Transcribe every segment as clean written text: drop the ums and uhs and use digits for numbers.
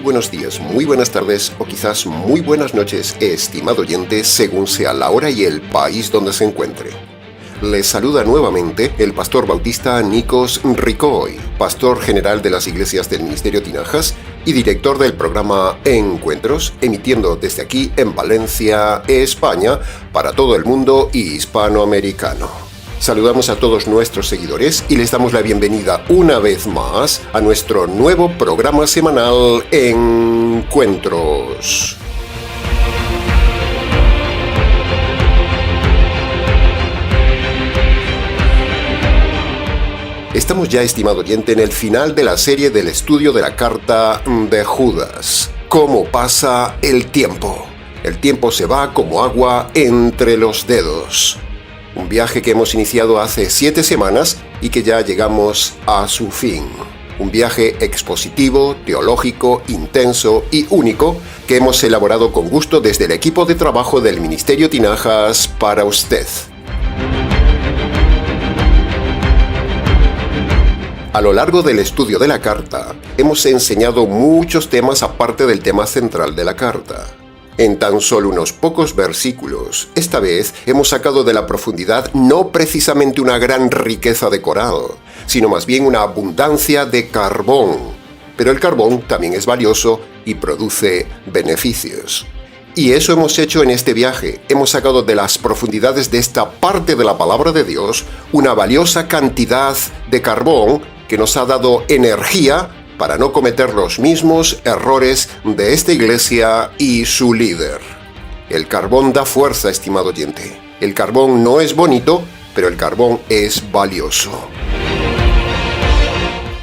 buenos días, muy buenas tardes o quizás muy buenas noches, estimado oyente, según sea la hora y el país donde se encuentre. Les saluda nuevamente el pastor bautista Nikos Ricoy, pastor general de las iglesias del Ministerio Tinajas y director del programa Encuentros, emitiendo desde aquí en Valencia, España, para todo el mundo hispanoamericano. Saludamos a todos nuestros seguidores y les damos la bienvenida una vez más a nuestro nuevo programa semanal Encuentros. Estamos ya, estimado oyente, en el final de la serie del estudio de la carta de Judas. ¿Cómo pasa el tiempo? El tiempo se va como agua entre los dedos. Un viaje que hemos iniciado hace 7 semanas y que ya llegamos a su fin. Un viaje expositivo, teológico, intenso y único que hemos elaborado con gusto desde el equipo de trabajo del Ministerio Tinajas para usted. A lo largo del estudio de la carta, hemos enseñado muchos temas aparte del tema central de la carta. En tan solo unos pocos versículos, esta vez hemos sacado de la profundidad no precisamente una gran riqueza de coral, sino más bien una abundancia de carbón. Pero el carbón también es valioso y produce beneficios. Y eso hemos hecho en este viaje. Hemos sacado de las profundidades de esta parte de la palabra de Dios una valiosa cantidad de carbón que nos ha dado energía para no cometer los mismos errores de esta iglesia y su líder. El carbón da fuerza, estimado oyente. El carbón no es bonito, pero el carbón es valioso.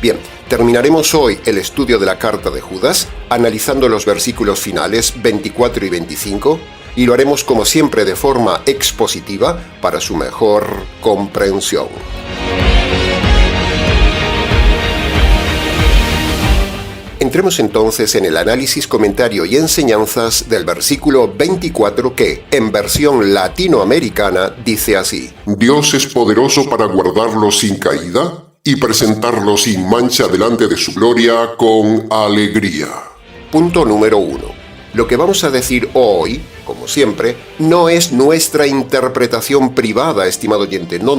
Bien, terminaremos hoy el estudio de la carta de Judas, analizando los versículos finales 24 y 25, y lo haremos como siempre de forma expositiva para su mejor comprensión. Entremos entonces en el análisis, comentario y enseñanzas del versículo 24 que, en versión latinoamericana, dice así: Dios es poderoso para guardarlo sin caída y presentarlo sin mancha delante de su gloria con alegría. Punto número 1. Lo que vamos a decir hoy, como siempre, no es nuestra interpretación privada, estimado oyente, no,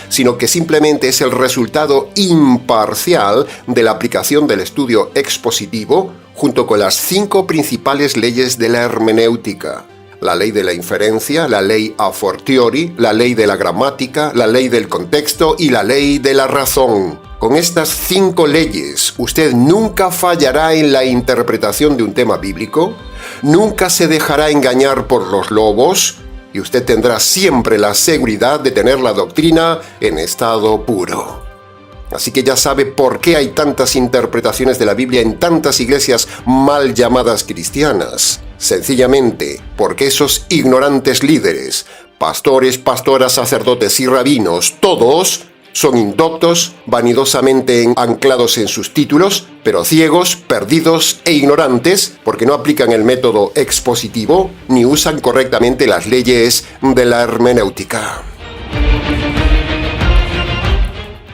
sino que simplemente es el resultado imparcial de la aplicación del estudio expositivo junto con las 5 principales leyes de la hermenéutica. La ley de la inferencia, la ley a fortiori, la ley de la gramática, la ley del contexto y la ley de la razón. Con estas 5 leyes, usted nunca fallará en la interpretación de un tema bíblico, nunca se dejará engañar por los lobos, y usted tendrá siempre la seguridad de tener la doctrina en estado puro. Así que ya sabe por qué hay tantas interpretaciones de la Biblia en tantas iglesias mal llamadas cristianas. Sencillamente porque esos ignorantes líderes, pastores, pastoras, sacerdotes y rabinos, todos son indoctos, vanidosamente anclados en sus títulos, pero ciegos, perdidos e ignorantes porque no aplican el método expositivo ni usan correctamente las leyes de la hermenéutica.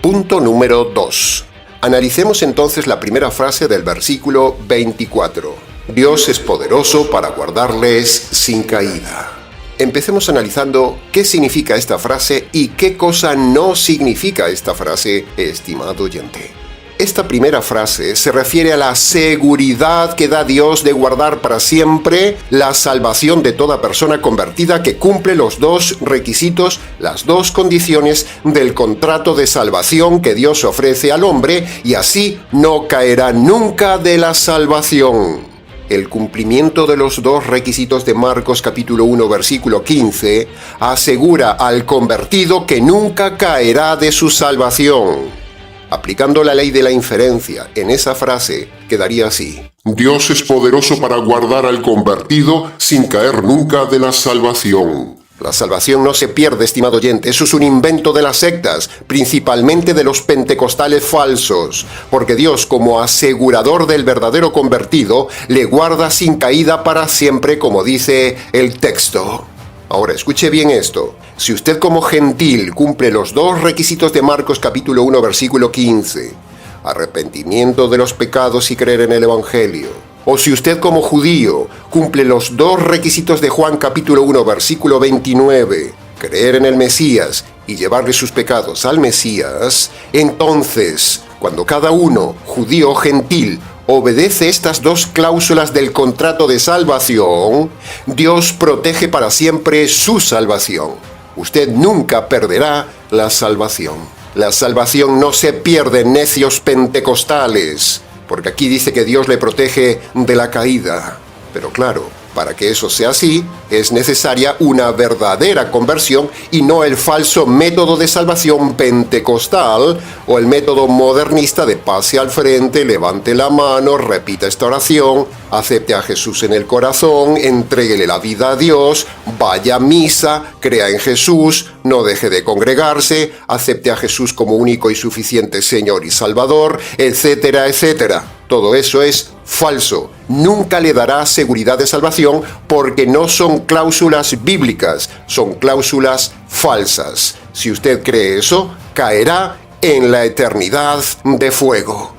Punto número 2. Analicemos entonces la primera frase del versículo 24. Dios es poderoso para guardarles sin caída. Empecemos analizando qué significa esta frase y qué cosa no significa esta frase, estimado oyente. Esta primera frase se refiere a la seguridad que da Dios de guardar para siempre la salvación de toda persona convertida que cumple los 2 requisitos, las 2 condiciones del contrato de salvación que Dios ofrece al hombre, y así no caerá nunca de la salvación. El cumplimiento de los 2 requisitos de Marcos capítulo 1 versículo 15 asegura al convertido que nunca caerá de su salvación. Aplicando la ley de la inferencia en esa frase, quedaría así: Dios es poderoso para guardar al convertido sin caer nunca de la salvación. La salvación no se pierde, estimado oyente, eso es un invento de las sectas, principalmente de los pentecostales falsos, porque Dios, como asegurador del verdadero convertido, le guarda sin caída para siempre, como dice el texto. Ahora, escuche bien esto. Si usted como gentil cumple los 2 requisitos de Marcos capítulo 1 versículo 15, arrepentimiento de los pecados y creer en el Evangelio. O si usted como judío cumple los 2 requisitos de Juan capítulo 1 versículo 29, creer en el Mesías y llevarle sus pecados al Mesías, entonces, cuando cada uno, judío o gentil, obedece estas 2 cláusulas del contrato de salvación, Dios protege para siempre su salvación. Usted nunca perderá la salvación. La salvación no se pierde, necios pentecostales, porque aquí dice que Dios le protege de la caída. Pero claro, para que eso sea así, es necesaria una verdadera conversión y no el falso método de salvación pentecostal o el método modernista de pase al frente, levante la mano, repita esta oración, acepte a Jesús en el corazón, entréguele la vida a Dios, vaya a misa, crea en Jesús, no deje de congregarse, acepte a Jesús como único y suficiente Señor y Salvador, etcétera, etcétera. Todo eso es falso. Nunca le dará seguridad de salvación porque no son cláusulas bíblicas, son cláusulas falsas. Si usted cree eso, caerá en la eternidad de fuego.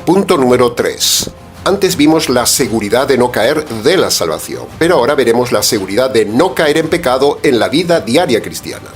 Punto número 3. Antes vimos la seguridad de no caer de la salvación, pero ahora veremos la seguridad de no caer en pecado en la vida diaria cristiana.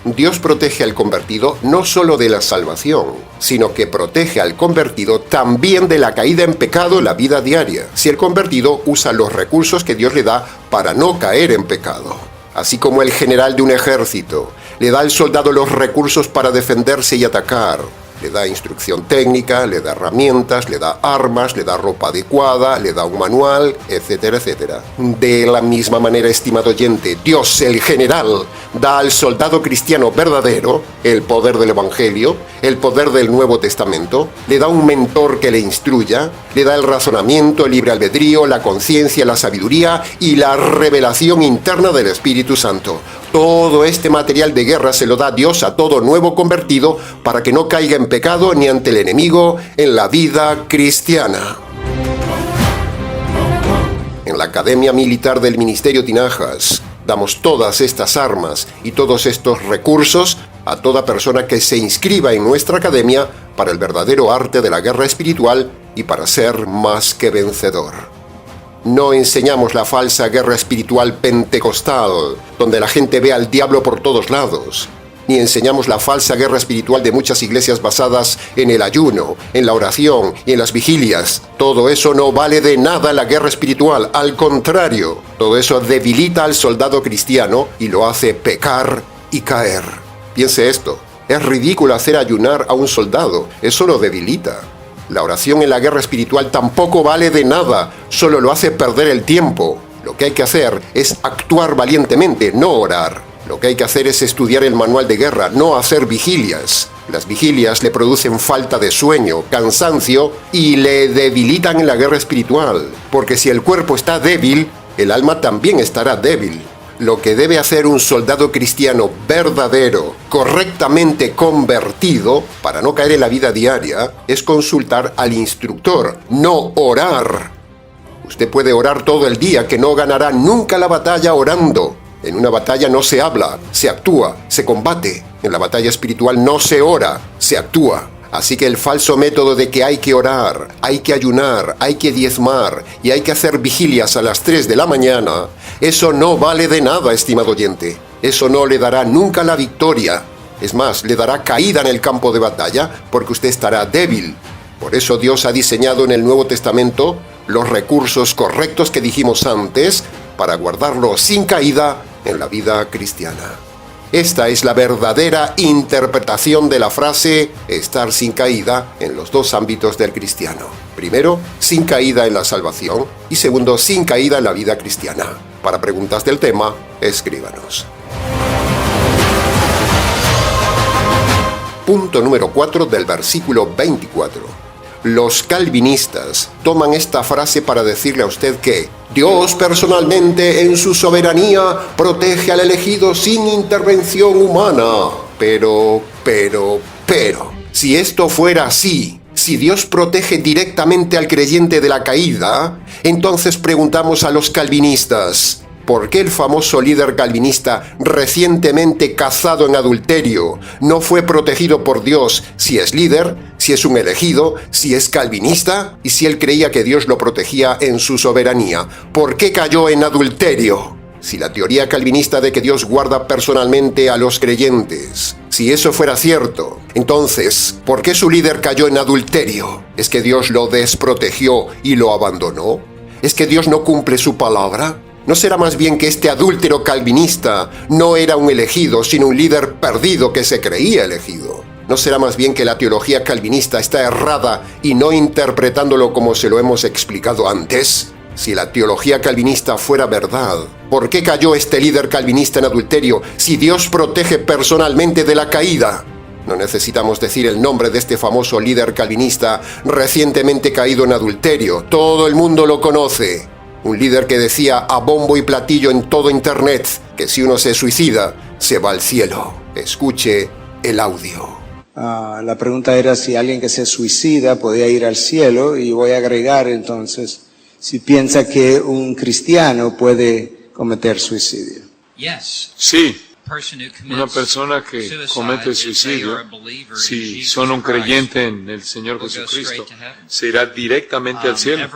Dios protege al convertido no solo de la salvación, sino que protege al convertido también de la caída en pecado en la vida diaria, si el convertido usa los recursos que Dios le da para no caer en pecado. Así como el general de un ejército le da al soldado los recursos para defenderse y atacar, le da instrucción técnica, le da herramientas, le da armas, le da ropa adecuada, le da un manual, etcétera, etcétera. De la misma manera, estimado oyente, Dios, el general, da al soldado cristiano verdadero el poder del Evangelio, el poder del Nuevo Testamento, le da un mentor que le instruya, le da el razonamiento, el libre albedrío, la conciencia, la sabiduría y la revelación interna del Espíritu Santo. Todo este material de guerra se lo da Dios a todo nuevo convertido para que no caiga en pecado ni ante el enemigo en la vida cristiana. En la Academia Militar del Ministerio Tinajas damos todas estas armas y todos estos recursos a toda persona que se inscriba en nuestra academia para el verdadero arte de la guerra espiritual y para ser más que vencedor. No enseñamos la falsa guerra espiritual pentecostal, donde la gente ve al diablo por todos lados. Ni enseñamos la falsa guerra espiritual de muchas iglesias basadas en el ayuno, en la oración y en las vigilias. Todo eso no vale de nada en la guerra espiritual, al contrario, todo eso debilita al soldado cristiano y lo hace pecar y caer. Piense esto, es ridículo hacer ayunar a un soldado, eso lo debilita. La oración en la guerra espiritual tampoco vale de nada, solo lo hace perder el tiempo. Lo que hay que hacer es actuar valientemente, no orar. Lo que hay que hacer es estudiar el manual de guerra, no hacer vigilias. Las vigilias le producen falta de sueño, cansancio y le debilitan en la guerra espiritual. Porque si el cuerpo está débil, el alma también estará débil. Lo que debe hacer un soldado cristiano verdadero, correctamente convertido, para no caer en la vida diaria, es consultar al instructor, no orar. Usted puede orar todo el día, que no ganará nunca la batalla orando. En una batalla no se habla, se actúa, se combate. En la batalla espiritual no se ora, se actúa. Así que el falso método de que hay que orar, hay que ayunar, hay que diezmar y hay que hacer vigilias a las 3 de la mañana, eso no vale de nada, estimado oyente. Eso no le dará nunca la victoria. Es más, le dará caída en el campo de batalla porque usted estará débil. Por eso Dios ha diseñado en el Nuevo Testamento los recursos correctos que dijimos antes para guardarlo sin caída en la vida cristiana. Esta es la verdadera interpretación de la frase estar sin caída en los 2 ámbitos del cristiano. Primero, sin caída en la salvación y segundo, sin caída en la vida cristiana. Para preguntas del tema, escríbanos. Punto número 4 del versículo 24. Los calvinistas toman esta frase para decirle a usted que Dios personalmente en su soberanía protege al elegido sin intervención humana. Pero, si esto fuera así, si Dios protege directamente al creyente de la caída, entonces preguntamos a los calvinistas, ¿Por qué el famoso líder calvinista recientemente cazado en adulterio no fue protegido por Dios si es líder, si es un elegido, si es calvinista y si él creía que Dios lo protegía en su soberanía? ¿Por qué cayó en adulterio? Si la teoría calvinista de que Dios guarda personalmente a los creyentes, si eso fuera cierto, entonces, ¿por qué su líder cayó en adulterio? ¿Es que Dios lo desprotegió y lo abandonó? ¿Es que Dios no cumple su palabra? ¿No será más bien que este adúltero calvinista no era un elegido, sino un líder perdido que se creía elegido? ¿No será más bien que la teología calvinista está errada y no interpretándolo como se lo hemos explicado antes? Si la teología calvinista fuera verdad, ¿por qué cayó este líder calvinista en adulterio si Dios protege personalmente de la caída? No necesitamos decir el nombre de este famoso líder calvinista recientemente caído en adulterio. Todo el mundo lo conoce. Un líder que decía a bombo y platillo en todo internet que si uno se suicida, se va al cielo. Escuche el audio. La pregunta era si alguien que se suicida podía ir al cielo, y voy a agregar entonces si piensa que un cristiano puede cometer suicidio. Sí, una persona que comete suicidio, si son un creyente en el Señor Jesucristo, se irá directamente al cielo.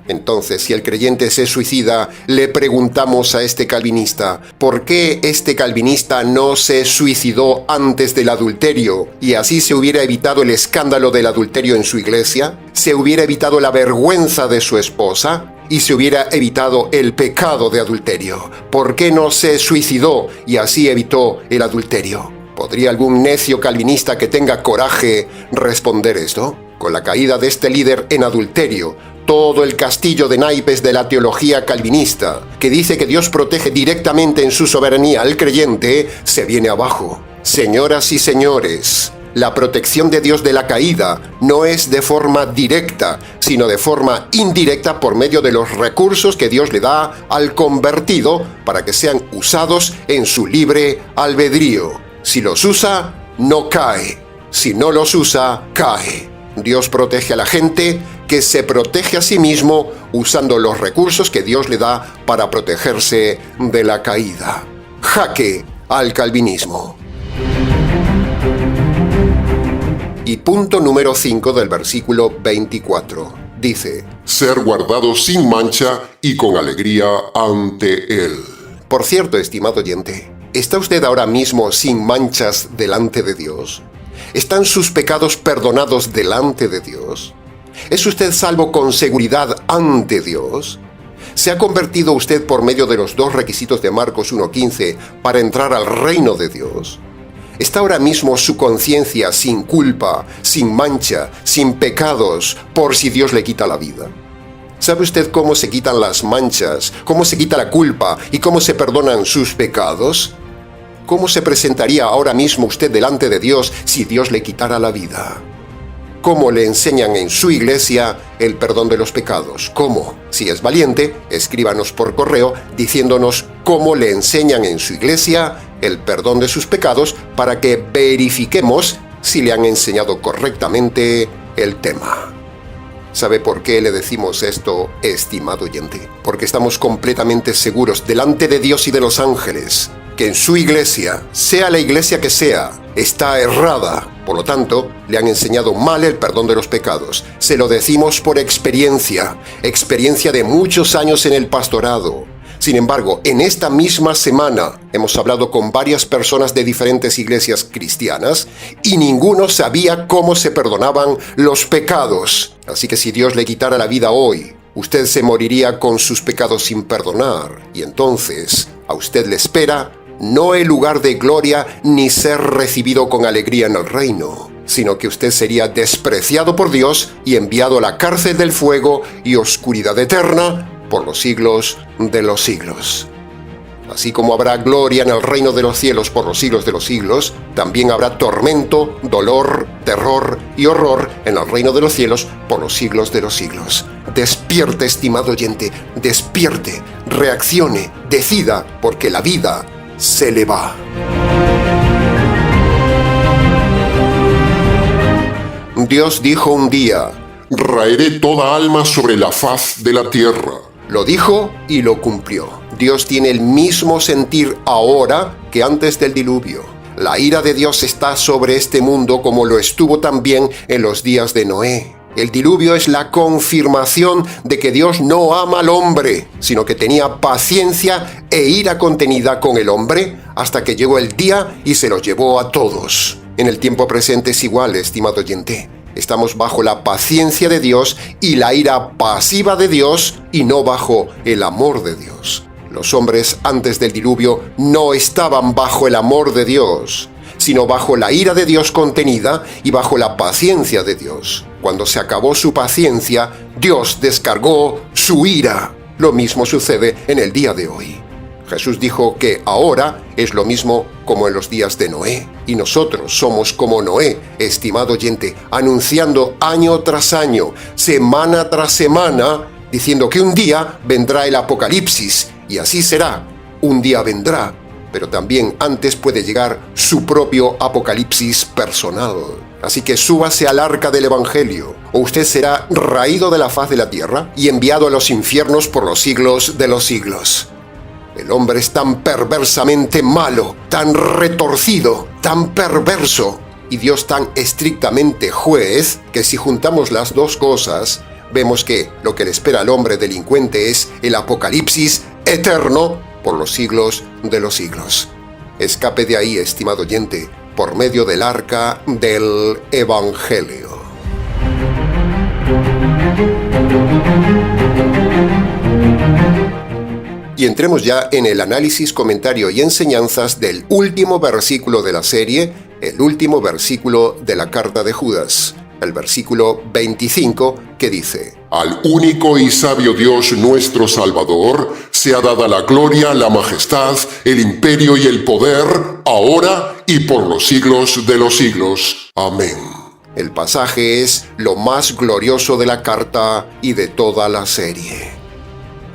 Entonces, si el creyente se suicida, le preguntamos a este calvinista, ¿por qué este calvinista no se suicidó antes del adulterio? Y así se hubiera evitado el escándalo del adulterio en su iglesia, se hubiera evitado la vergüenza de su esposa, y se hubiera evitado el pecado de adulterio. ¿Por qué no se suicidó y así evitó el adulterio? ¿Podría algún necio calvinista que tenga coraje responder esto? Con la caída de este líder en adulterio, todo el castillo de naipes de la teología calvinista, que dice que Dios protege directamente en su soberanía al creyente, se viene abajo. Señoras y señores, la protección de Dios de la caída no es de forma directa, sino de forma indirecta por medio de los recursos que Dios le da al convertido para que sean usados en su libre albedrío. Si los usa, no cae. Si no los usa, cae. Dios protege a la gente que se protege a sí mismo usando los recursos que Dios le da para protegerse de la caída. Jaque al calvinismo. Y punto número 5 del versículo 24. Dice: ser guardado sin mancha y con alegría ante Él. Por cierto, estimado oyente, ¿está usted ahora mismo sin manchas delante de Dios? ¿Están sus pecados perdonados delante de Dios? ¿Es usted salvo con seguridad ante Dios? ¿Se ha convertido usted por medio de los dos requisitos de Marcos 1:15 para entrar al reino de Dios? ¿Está ahora mismo su conciencia sin culpa, sin mancha, sin pecados, por si Dios le quita la vida? ¿Sabe usted cómo se quitan las manchas, cómo se quita la culpa y cómo se perdonan sus pecados? ¿Cómo se presentaría ahora mismo usted delante de Dios si Dios le quitara la vida? ¿Cómo le enseñan en su iglesia el perdón de los pecados? ¿Cómo? Si es valiente, escríbanos por correo diciéndonos cómo le enseñan en su iglesia el perdón de sus pecados para que verifiquemos si le han enseñado correctamente el tema. ¿Sabe por qué le decimos esto, estimado oyente? Porque estamos completamente seguros delante de Dios y de los ángeles que en su iglesia, sea la iglesia que sea, está errada. Por lo tanto, le han enseñado mal el perdón de los pecados. Se lo decimos por experiencia de muchos años en el pastorado. Sin embargo, en esta misma semana hemos hablado con varias personas de diferentes iglesias cristianas y ninguno sabía cómo se perdonaban los pecados. Así que si Dios le quitara la vida hoy, usted se moriría con sus pecados sin perdonar. Y entonces, a usted le espera no el lugar de gloria ni ser recibido con alegría en el reino, sino que usted sería despreciado por Dios y enviado a la cárcel del fuego y oscuridad eterna por los siglos de los siglos. Así como habrá gloria en el reino de los cielos por los siglos de los siglos, también habrá tormento, dolor, terror y horror en el reino de los cielos por los siglos de los siglos. Despierte, estimado oyente, despierte, reaccione, decida, porque la vida se le va. Dios dijo un día: raeré toda alma sobre la faz de la tierra. Lo dijo y lo cumplió. Dios tiene el mismo sentir ahora que antes del diluvio. La ira de Dios está sobre este mundo como lo estuvo también en los días de Noé. El diluvio es la confirmación de que Dios no ama al hombre, sino que tenía paciencia e ira contenida con el hombre hasta que llegó el día y se los llevó a todos. En el tiempo presente es igual, estimado oyente. Estamos bajo la paciencia de Dios y la ira pasiva de Dios y no bajo el amor de Dios. Los hombres antes del diluvio no estaban bajo el amor de Dios, sino bajo la ira de Dios contenida y bajo la paciencia de Dios. Cuando se acabó su paciencia, Dios descargó su ira. Lo mismo sucede en el día de hoy. Jesús dijo que ahora es lo mismo como en los días de Noé. Y nosotros somos como Noé, estimado oyente, anunciando año tras año, semana tras semana, diciendo que un día vendrá el apocalipsis. Y así será. Un día vendrá, pero también antes puede llegar su propio apocalipsis personal. Así que súbase al arca del Evangelio, o usted será raído de la faz de la tierra y enviado a los infiernos por los siglos de los siglos. El hombre es tan perversamente malo, tan retorcido, tan perverso, y Dios tan estrictamente juez, que si juntamos las dos cosas, vemos que lo que le espera al hombre delincuente es el apocalipsis eterno por los siglos de los siglos. Escape de ahí, estimado oyente, por medio del arca del Evangelio. Y entremos ya en el análisis, comentario y enseñanzas del último versículo de la serie, el último versículo de la carta de Judas, el versículo 25, que dice: Al único y sabio Dios nuestro Salvador sea dada la gloria, la majestad, el imperio y el poder, ahora y por los siglos de los siglos. Amén. El pasaje es lo más glorioso de la carta y de toda la serie.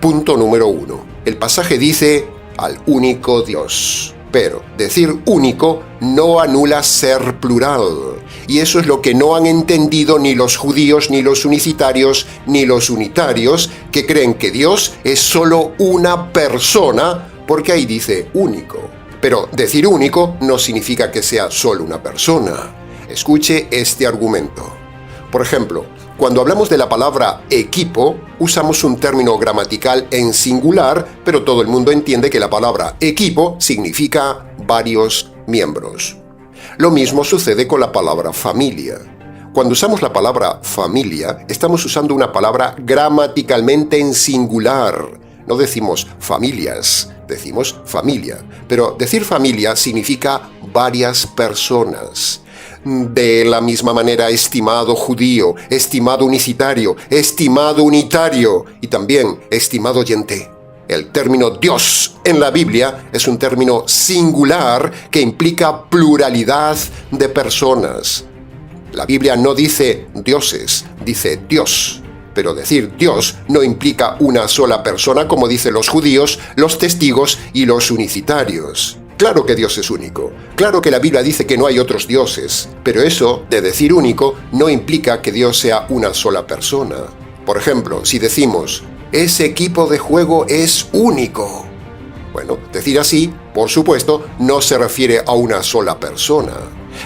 Punto número 1. El pasaje dice al único Dios. Pero decir único no anula ser plural. Y eso es lo que no han entendido ni los judíos, ni los unicitarios, ni los unitarios, que creen que Dios es solo una persona, porque ahí dice único. Pero decir único no significa que sea solo una persona. Escuche este argumento. Por ejemplo, cuando hablamos de la palabra equipo, usamos un término gramatical en singular, pero todo el mundo entiende que la palabra equipo significa varios miembros. Lo mismo sucede con la palabra familia. Cuando usamos la palabra familia, estamos usando una palabra gramaticalmente en singular. No decimos familias, decimos familia. Pero decir familia significa varias personas. De la misma manera, estimado judío, estimado unicitario, estimado unitario y también estimado oyente. El término Dios en la Biblia es un término singular que implica pluralidad de personas. La Biblia no dice dioses, dice Dios. Pero decir Dios no implica una sola persona como dicen los judíos, los testigos y los unicitarios. Claro que Dios es único, claro que la Biblia dice que no hay otros dioses, pero eso de decir único no implica que Dios sea una sola persona. Por ejemplo, si decimos, ese equipo de juego es único. Bueno, decir así, por supuesto, no se refiere a una sola persona.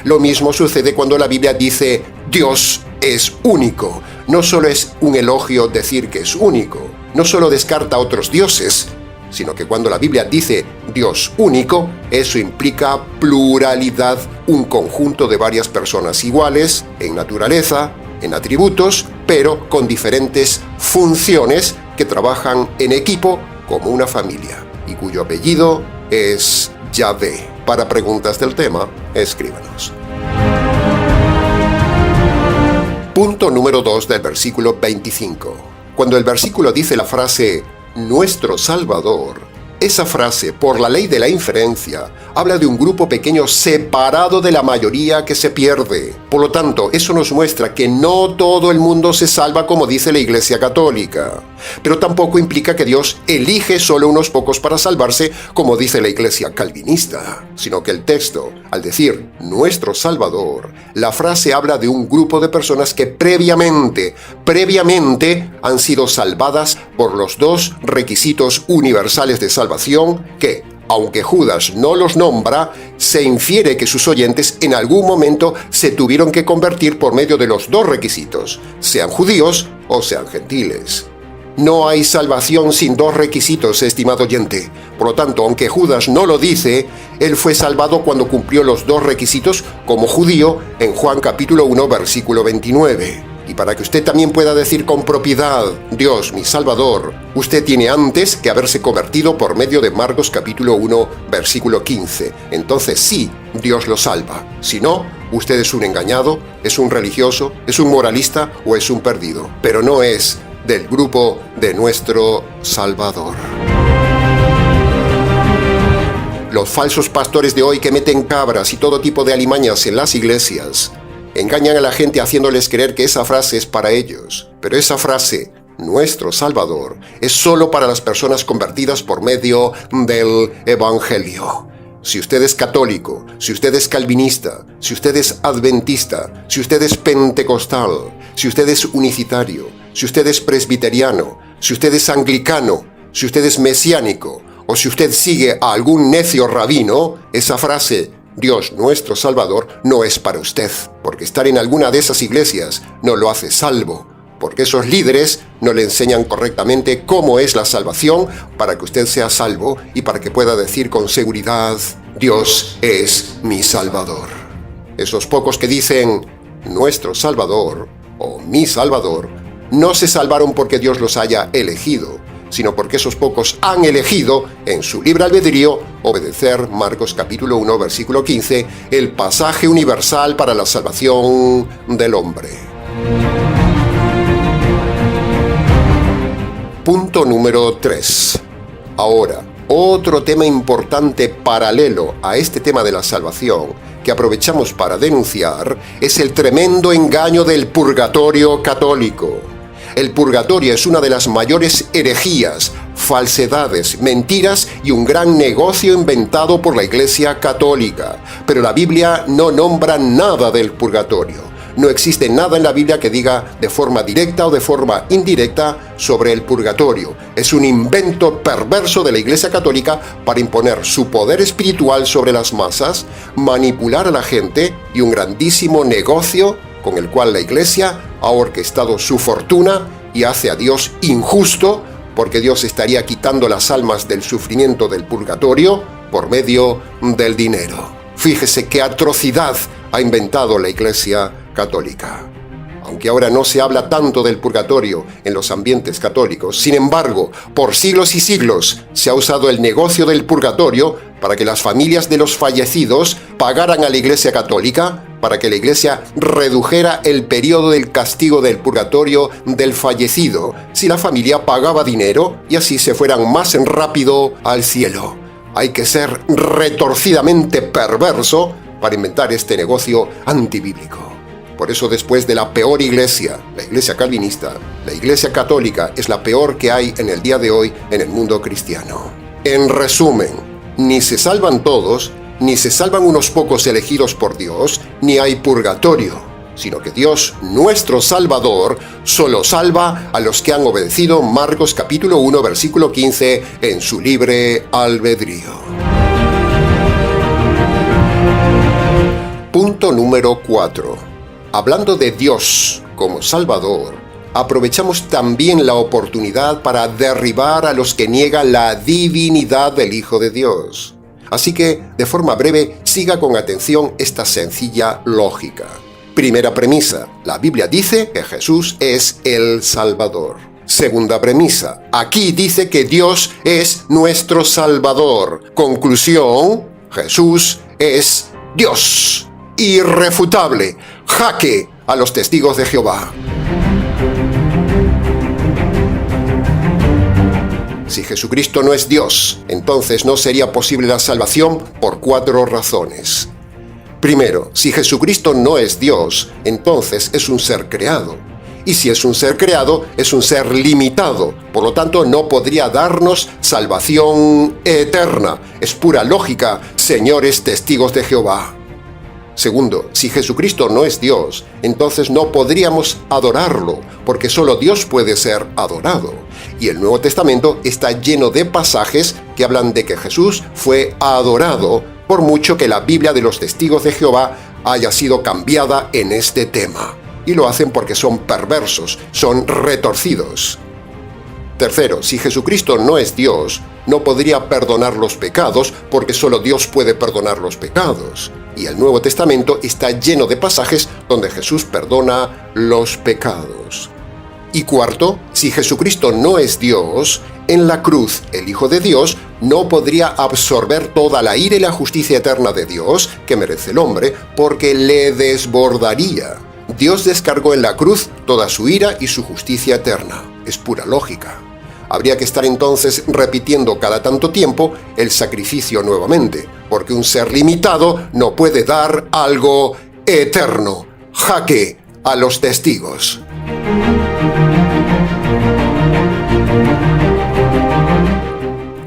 Lo mismo sucede cuando la Biblia dice, Dios es único. No solo es un elogio decir que es único, no solo descarta a otros dioses, sino que cuando la Biblia dice Dios único, eso implica pluralidad, un conjunto de varias personas iguales en naturaleza, en atributos, pero con diferentes funciones que trabajan en equipo como una familia, y cuyo apellido es Yahvé. Para preguntas del tema, escríbanos. Punto número 2 del versículo 25. Cuando el versículo dice la frase nuestro Salvador, Esa frase, por la ley de la inferencia, habla de un grupo pequeño separado de la mayoría que se pierde. Por lo tanto, eso nos muestra que no todo el mundo se salva como dice la Iglesia Católica. Pero tampoco implica que Dios elige solo unos pocos para salvarse como dice la Iglesia Calvinista, sino que el texto, al decir nuestro Salvador, la frase habla de un grupo de personas que previamente han sido salvadas por los dos requisitos universales de salvación que, aunque Judas no los nombra, se infiere que sus oyentes en algún momento se tuvieron que convertir por medio de los dos requisitos, sean judíos o sean gentiles. No hay salvación sin dos requisitos, estimado oyente. Por lo tanto, aunque Judas no lo dice, él fue salvado cuando cumplió los dos requisitos como judío en Juan capítulo 1, versículo 29. Y para que usted también pueda decir con propiedad, Dios, mi Salvador, usted tiene antes que haberse convertido por medio de Marcos capítulo 1, versículo 15. Entonces sí, Dios lo salva. Si no, usted es un engañado, es un religioso, es un moralista o es un perdido. Pero no es del grupo de nuestro Salvador. Los falsos pastores de hoy que meten cabras y todo tipo de alimañas en las iglesias engañan a la gente haciéndoles creer que esa frase es para ellos. Pero esa frase, nuestro Salvador, es solo para las personas convertidas por medio del Evangelio. Si usted es católico, si usted es calvinista, si usted es adventista, si usted es pentecostal, si usted es unicitario, si usted es presbiteriano, si usted es anglicano, si usted es mesiánico, o si usted sigue a algún necio rabino, esa frase, Dios nuestro Salvador, no es para usted, porque estar en alguna de esas iglesias no lo hace salvo, porque esos líderes no le enseñan correctamente cómo es la salvación para que usted sea salvo y para que pueda decir con seguridad, Dios es mi Salvador. Esos pocos que dicen, nuestro Salvador o mi Salvador, no se salvaron porque Dios los haya elegido, sino porque esos pocos han elegido, en su libre albedrío, obedecer Marcos capítulo 1, versículo 15, el pasaje universal para la salvación del hombre. Punto número 3. Ahora, otro tema importante paralelo a este tema de la salvación, que aprovechamos para denunciar, es el tremendo engaño del purgatorio católico. El purgatorio es una de las mayores herejías, falsedades, mentiras y un gran negocio inventado por la Iglesia Católica. Pero la Biblia no nombra nada del purgatorio. No existe nada en la Biblia que diga de forma directa o de forma indirecta sobre el purgatorio. Es un invento perverso de la Iglesia Católica para imponer su poder espiritual sobre las masas, manipular a la gente y un grandísimo negocio con el cual la Iglesia ha orquestado su fortuna y hace a Dios injusto, porque Dios estaría quitando las almas del sufrimiento del purgatorio por medio del dinero. Fíjese qué atrocidad ha inventado la Iglesia Católica. Aunque ahora no se habla tanto del purgatorio en los ambientes católicos, sin embargo, por siglos y siglos se ha usado el negocio del purgatorio para que las familias de los fallecidos pagaran a la Iglesia Católica, para que la Iglesia redujera el periodo del castigo del purgatorio del fallecido, si la familia pagaba dinero y así se fueran más rápido al cielo. Hay que ser retorcidamente perverso para inventar este negocio antibíblico. Por eso, después de la peor iglesia, la iglesia calvinista, la iglesia católica es la peor que hay en el día de hoy en el mundo cristiano. En resumen, ni se salvan todos, ni se salvan unos pocos elegidos por Dios, ni hay purgatorio, sino que Dios, nuestro Salvador, solo salva a los que han obedecido Marcos capítulo 1, versículo 15, en su libre albedrío. Punto número 4. Hablando de Dios como Salvador, aprovechamos también la oportunidad para derribar a los que niegan la divinidad del Hijo de Dios. Así que, de forma breve, siga con atención esta sencilla lógica. Primera premisa, la Biblia dice que Jesús es el Salvador. Segunda premisa, aquí dice que Dios es nuestro Salvador. Conclusión, Jesús es Dios. Irrefutable. Jaque a los testigos de Jehová. Si Jesucristo no es Dios, entonces no sería posible la salvación por 4 razones. Primero, si Jesucristo no es Dios, entonces es un ser creado. Y si es un ser creado, es un ser limitado. Por lo tanto, no podría darnos salvación eterna. Es pura lógica, señores testigos de Jehová. Segundo, si Jesucristo no es Dios, entonces no podríamos adorarlo, porque solo Dios puede ser adorado. Y el Nuevo Testamento está lleno de pasajes que hablan de que Jesús fue adorado, por mucho que la Biblia de los testigos de Jehová haya sido cambiada en este tema. Y lo hacen porque son perversos, son retorcidos. Tercero, si Jesucristo no es Dios, no podría perdonar los pecados, porque solo Dios puede perdonar los pecados. Y el Nuevo Testamento está lleno de pasajes donde Jesús perdona los pecados. Y cuarto, si Jesucristo no es Dios, en la cruz el Hijo de Dios no podría absorber toda la ira y la justicia eterna de Dios que merece el hombre, porque le desbordaría. Dios descargó en la cruz toda su ira y su justicia eterna. Es pura lógica. Habría que estar entonces repitiendo cada tanto tiempo el sacrificio nuevamente, porque un ser limitado no puede dar algo eterno. Jaque a los testigos.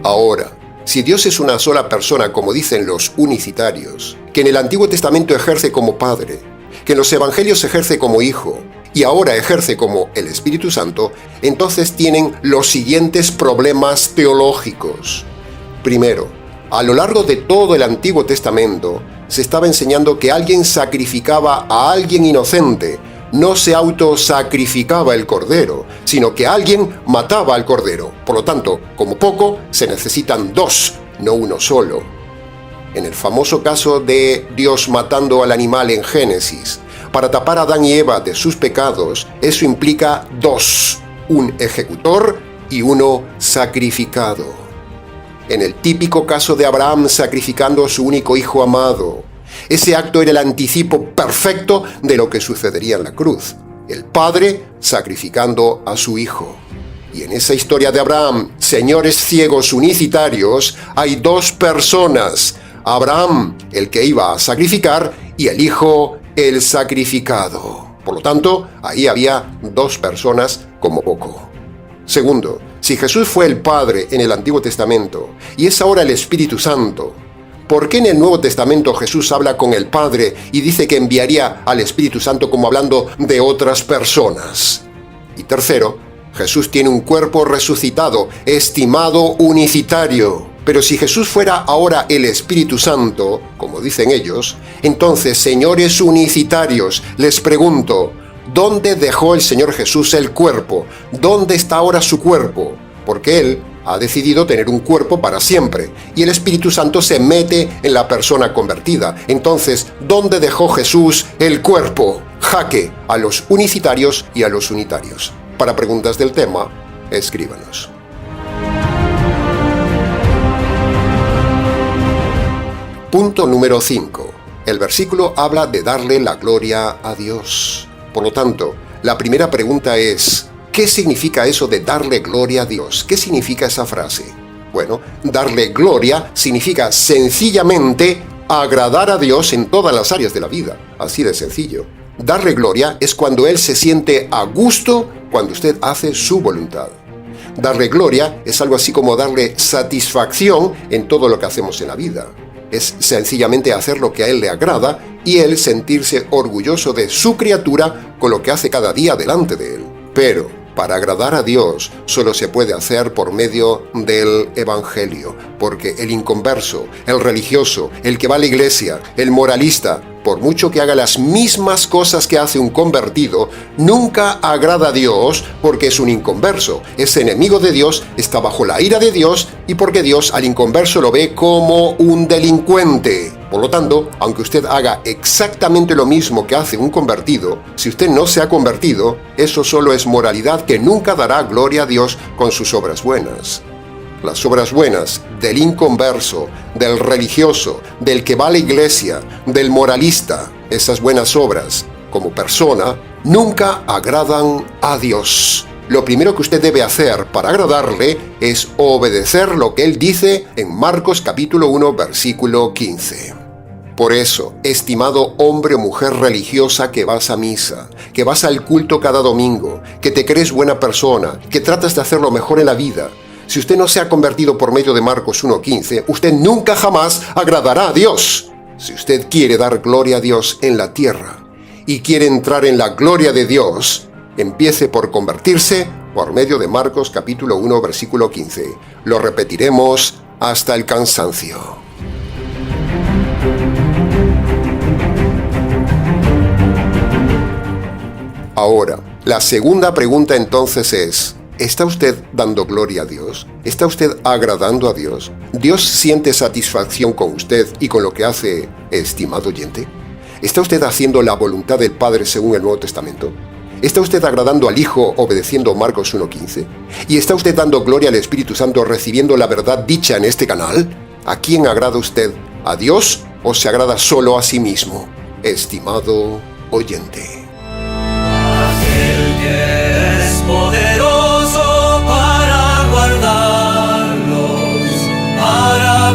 Ahora, si Dios es una sola persona, como dicen los unicitarios, que en el Antiguo Testamento ejerce como Padre, que en los Evangelios ejerce como Hijo, y ahora ejerce como el Espíritu Santo, entonces tienen los siguientes problemas teológicos. Primero, a lo largo de todo el Antiguo Testamento se estaba enseñando que alguien sacrificaba a alguien inocente. No se autosacrificaba el cordero, sino que alguien mataba al cordero. Por lo tanto, como poco, se necesitan 2, no uno solo. En el famoso caso de Dios matando al animal en Génesis, para tapar a Adán y Eva de sus pecados, eso implica 2, un ejecutor y uno sacrificado. En el típico caso de Abraham sacrificando a su único hijo amado, ese acto era el anticipo perfecto de lo que sucedería en la cruz. El padre sacrificando a su hijo. Y en esa historia de Abraham, señores ciegos unicitarios, hay 2 personas. Abraham, el que iba a sacrificar, y el hijo, el sacrificado. Por lo tanto, ahí había 2 personas como poco. Segundo, si Jesús fue el Padre en el Antiguo Testamento y es ahora el Espíritu Santo, ¿por qué en el Nuevo Testamento Jesús habla con el Padre y dice que enviaría al Espíritu Santo como hablando de otras personas? Y tercero, Jesús tiene un cuerpo resucitado, estimado unicitario. Pero si Jesús fuera ahora el Espíritu Santo, como dicen ellos, entonces, señores unicitarios, les pregunto, ¿dónde dejó el Señor Jesús el cuerpo? ¿Dónde está ahora su cuerpo? Porque Él ha decidido tener un cuerpo para siempre, y el Espíritu Santo se mete en la persona convertida. Entonces, ¿dónde dejó Jesús el cuerpo? Jaque a los unicitarios y a los unitarios. Para preguntas del tema, escríbanos. Punto número 5. El versículo habla de darle la gloria a Dios. Por lo tanto, la primera pregunta es, ¿qué significa eso de darle gloria a Dios? ¿Qué significa esa frase? Bueno, darle gloria significa sencillamente agradar a Dios en todas las áreas de la vida. Así de sencillo. Darle gloria es cuando Él se siente a gusto cuando usted hace su voluntad. Darle gloria es algo así como darle satisfacción en todo lo que hacemos en la vida. Es sencillamente hacer lo que a Él le agrada y Él sentirse orgulloso de su criatura con lo que hace cada día delante de Él. Pero para agradar a Dios solo se puede hacer por medio del Evangelio, porque el inconverso, el religioso, el que va a la iglesia, el moralista, por mucho que haga las mismas cosas que hace un convertido, nunca agrada a Dios porque es un inconverso, es enemigo de Dios, está bajo la ira de Dios y porque Dios al inconverso lo ve como un delincuente. Por lo tanto, aunque usted haga exactamente lo mismo que hace un convertido, si usted no se ha convertido, eso solo es moralidad que nunca dará gloria a Dios con sus obras buenas. Las obras buenas del inconverso, del religioso, del que va a la iglesia, del moralista, esas buenas obras, como persona, nunca agradan a Dios. lo primero que usted debe hacer para agradarle es obedecer lo que Él dice en Marcos capítulo 1, versículo 15. Por eso, estimado hombre o mujer religiosa que vas a misa, que vas al culto cada domingo, que te crees buena persona, que tratas de hacer lo mejor en la vida, si usted no se ha convertido por medio de Marcos 1:15, usted nunca jamás agradará a Dios. Si usted quiere dar gloria a Dios en la tierra y quiere entrar en la gloria de Dios, empiece por convertirse por medio de Marcos capítulo 1, versículo 15. Lo repetiremos hasta el cansancio. Ahora, la segunda pregunta entonces es, ¿está usted dando gloria a Dios? ¿Está usted agradando a Dios? ¿Dios siente satisfacción con usted y con lo que hace, estimado oyente? ¿Está usted haciendo la voluntad del Padre según el Nuevo Testamento? ¿Está usted agradando al Hijo obedeciendo Marcos 1:15? ¿Y está usted dando gloria al Espíritu Santo recibiendo la verdad dicha en este canal? ¿A quién agrada usted? ¿A Dios o se agrada solo a sí mismo? Estimado oyente. Aquel que es poderoso para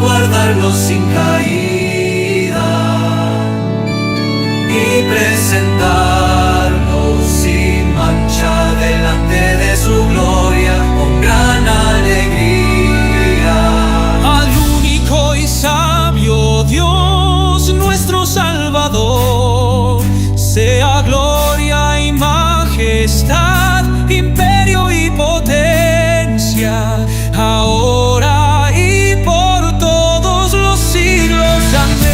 guardarlos sin caída y presentarlos sin mancha delante de su gloria con gran alegría. Al único y sabio Dios, nuestro Salvador, sea gloria y majestad, imperio y potencia, ahora y por todos los siglos. Amén.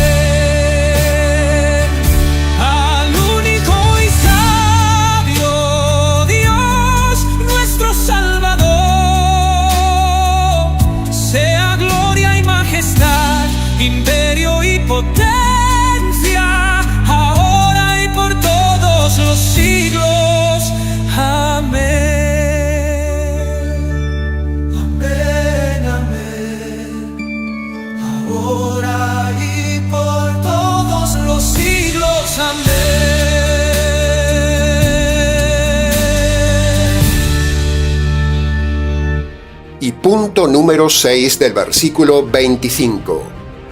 Al único y sabio Dios, nuestro Salvador, sea gloria y majestad, imperio y potencia, ahora y por todos los siglos. Amén. Amén, amén. Ahora y por todos los siglos. Amén. Y punto número 6 del versículo 25.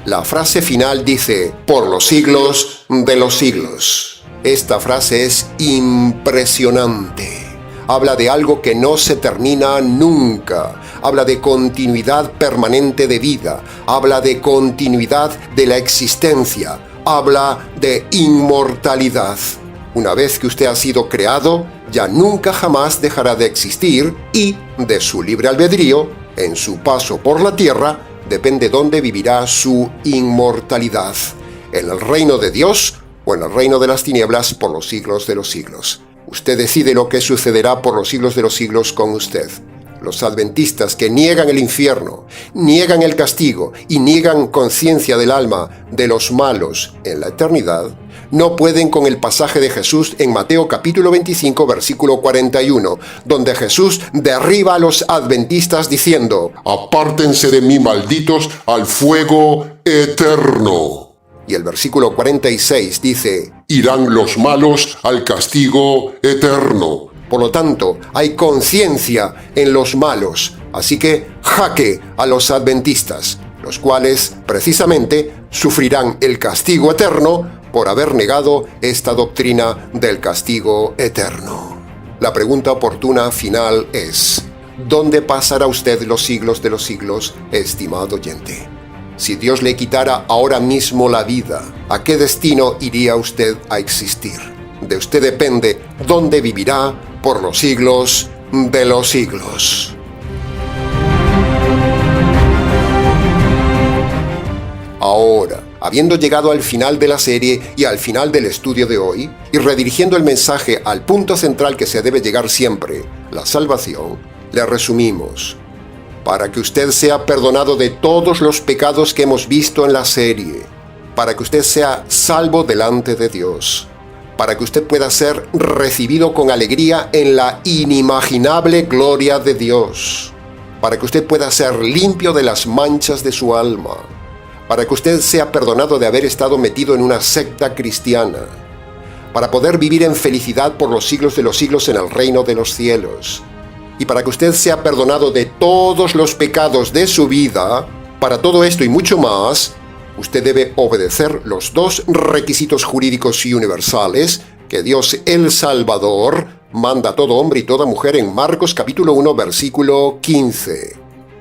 La frase final dice, por los siglos de los siglos. Esta frase es impresionante. Habla de algo que no se termina nunca. Habla de continuidad permanente de vida. Habla de continuidad de la existencia. Habla de inmortalidad. Una vez que usted ha sido creado, ya nunca jamás dejará de existir y, de su libre albedrío, en su paso por la tierra, depende dónde vivirá su inmortalidad. En el reino de Dios o en el reino de las tinieblas por los siglos de los siglos. Usted decide lo que sucederá por los siglos de los siglos con usted. Los adventistas que niegan el infierno, niegan el castigo y niegan conciencia del alma de los malos en la eternidad, no pueden con el pasaje de Jesús en Mateo capítulo 25, versículo 41, donde Jesús derriba a los adventistas diciendo, apártense de mí, malditos, al fuego eterno. Y el versículo 46 dice, irán los malos al castigo eterno. Por lo tanto, hay conciencia en los malos, así que jaque a los adventistas, los cuales, precisamente, sufrirán el castigo eterno por haber negado esta doctrina del castigo eterno. La pregunta oportuna final es, ¿dónde pasará usted los siglos de los siglos, estimado oyente? Si Dios le quitara ahora mismo la vida, ¿a qué destino iría usted a existir? De usted depende dónde vivirá por los siglos de los siglos. Ahora, habiendo llegado al final de la serie y al final del estudio de hoy, y redirigiendo el mensaje al punto central que se debe llegar siempre, la salvación, le resumimos. Para que usted sea perdonado de todos los pecados que hemos visto en la serie, para que usted sea salvo delante de Dios, para que usted pueda ser recibido con alegría en la inimaginable gloria de Dios, para que usted pueda ser limpio de las manchas de su alma, para que usted sea perdonado de haber estado metido en una secta cristiana, para poder vivir en felicidad por los siglos de los siglos en el reino de los cielos, y para que usted sea perdonado de todos los pecados de su vida, para todo esto y mucho más, usted debe obedecer los 2 requisitos jurídicos y universales que Dios el Salvador manda a todo hombre y toda mujer en Marcos capítulo 1, versículo 15.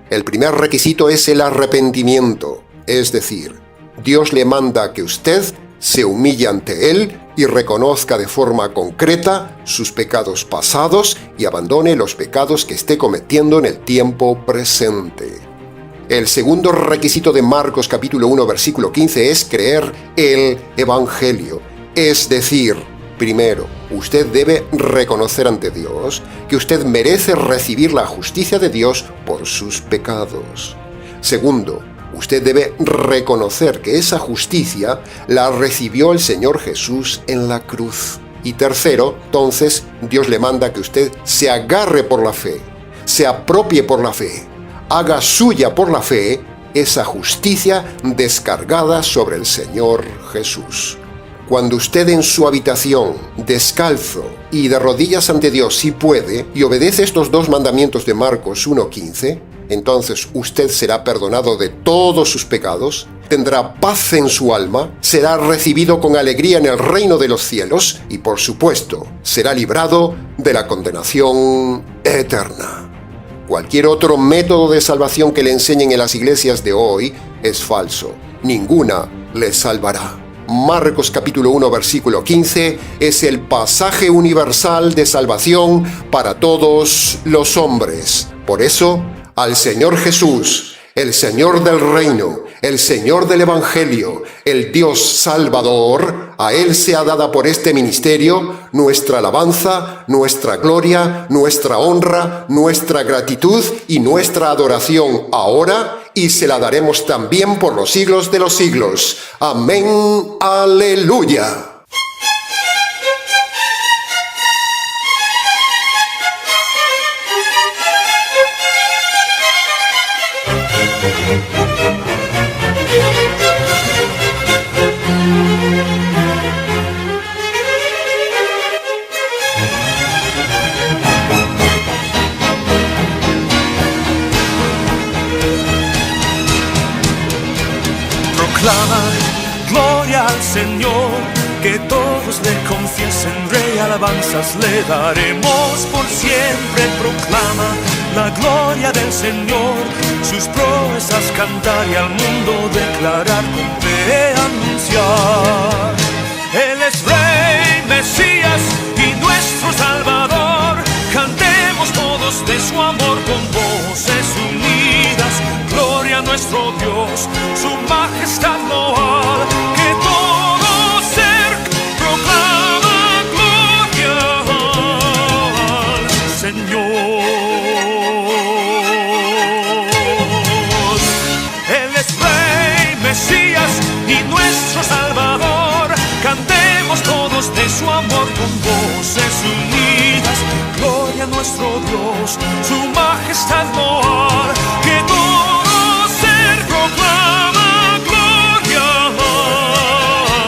El primer requisito es el arrepentimiento, es decir, Dios le manda que usted se humille ante Él y reconozca de forma concreta sus pecados pasados y abandone los pecados que esté cometiendo en el tiempo presente. El segundo requisito de Marcos capítulo 1, versículo 15 es creer el Evangelio, es decir, primero, usted debe reconocer ante Dios que usted merece recibir la justicia de Dios por sus pecados. Segundo, usted debe reconocer que esa justicia la recibió el Señor Jesús en la cruz. Y tercero, entonces, Dios le manda que usted se agarre por la fe, se apropie por la fe, haga suya por la fe esa justicia descargada sobre el Señor Jesús. Cuando usted en su habitación, descalzo y de rodillas ante Dios si puede, y obedece estos 2 mandamientos de Marcos 1:15, entonces usted será perdonado de todos sus pecados, tendrá paz en su alma, será recibido con alegría en el reino de los cielos y, por supuesto, será librado de la condenación eterna. Cualquier otro método de salvación que le enseñen en las iglesias de hoy es falso. Ninguna le salvará. Marcos capítulo 1, versículo 15 es el pasaje universal de salvación para todos los hombres. Por eso, al Señor Jesús, el Señor del reino, el Señor del Evangelio, el Dios Salvador, a Él sea dada por este ministerio nuestra alabanza, nuestra gloria, nuestra honra, nuestra gratitud y nuestra adoración ahora, y se la daremos también por los siglos de los siglos. Amén. Aleluya. Proclama gloria al Señor, que todos le confiesen, Rey, alabanzas le daremos por siempre. Proclama la gloria del Señor, sus proezas cantar y al mundo declarar, con fe anunciar. Él es Rey, Mesías y nuestro Salvador, cantemos todos de su amor con voces unidas. Gloria a nuestro Dios, su majestad loal, que todo ser proclama gloria al Señor. Él es Rey, Mesías y nuestro Salvador, cantemos todos de su amor con voces unidas. Gloria a nuestro Dios, su majestad loal, que todo ser proclama gloria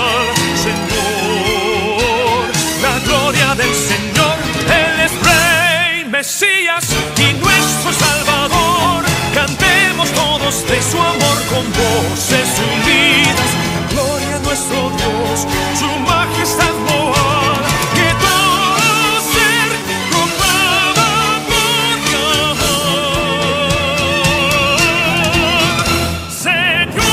al Señor. La gloria del Señor, Él es Rey, Mesías y nuestro Salvador, cantemos todos de su amor con voces unidas. Gloria a nuestro Dios, su majestad loal, que todo ser proclama gloria al Señor.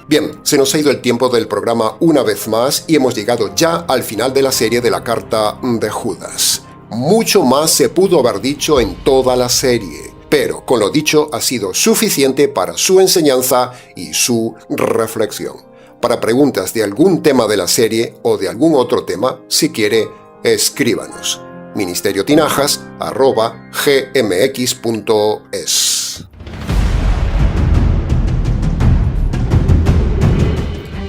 Bien, se nos ha ido el tiempo del programa una vez más y hemos llegado ya al final de la serie de la carta de Judas. Mucho más se pudo haber dicho en toda la serie, pero con lo dicho ha sido suficiente para su enseñanza y su reflexión. Para preguntas de algún tema de la serie o de algún otro tema, si quiere, escríbanos. ministeriotinajas@gmx.es.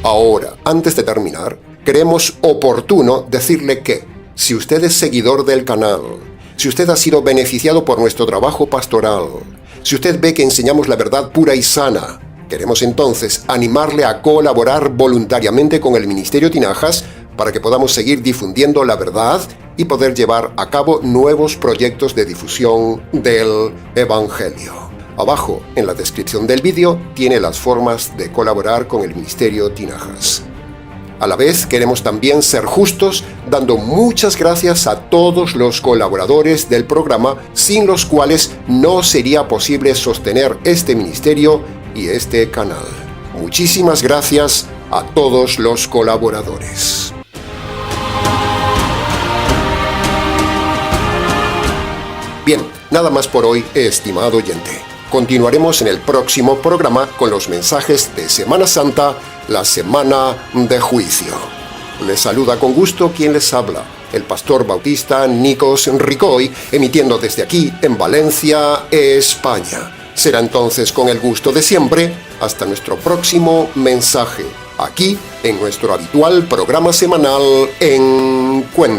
Ahora, antes de terminar, creemos oportuno decirle que, si usted es seguidor del canal, si usted ha sido beneficiado por nuestro trabajo pastoral, si usted ve que enseñamos la verdad pura y sana, Queremos entonces animarle a colaborar voluntariamente con el Ministerio Tinajas para que podamos seguir difundiendo la verdad y poder llevar a cabo nuevos proyectos de difusión del Evangelio. Abajo, en la descripción del vídeo, tiene las formas de colaborar con el Ministerio Tinajas. A la vez, queremos también ser justos, dando muchas gracias a todos los colaboradores del programa, sin los cuales no sería posible sostener este ministerio y este canal. Muchísimas gracias a todos los colaboradores. Bien, nada más por hoy, estimado oyente. Continuaremos en el próximo programa con los mensajes de Semana Santa, la Semana de Juicio. Les saluda con gusto quien les habla, el pastor bautista Nikos Ricoy, emitiendo desde aquí en Valencia, España. Será entonces con el gusto de siempre, hasta nuestro próximo mensaje, aquí en nuestro habitual programa semanal Encuentros.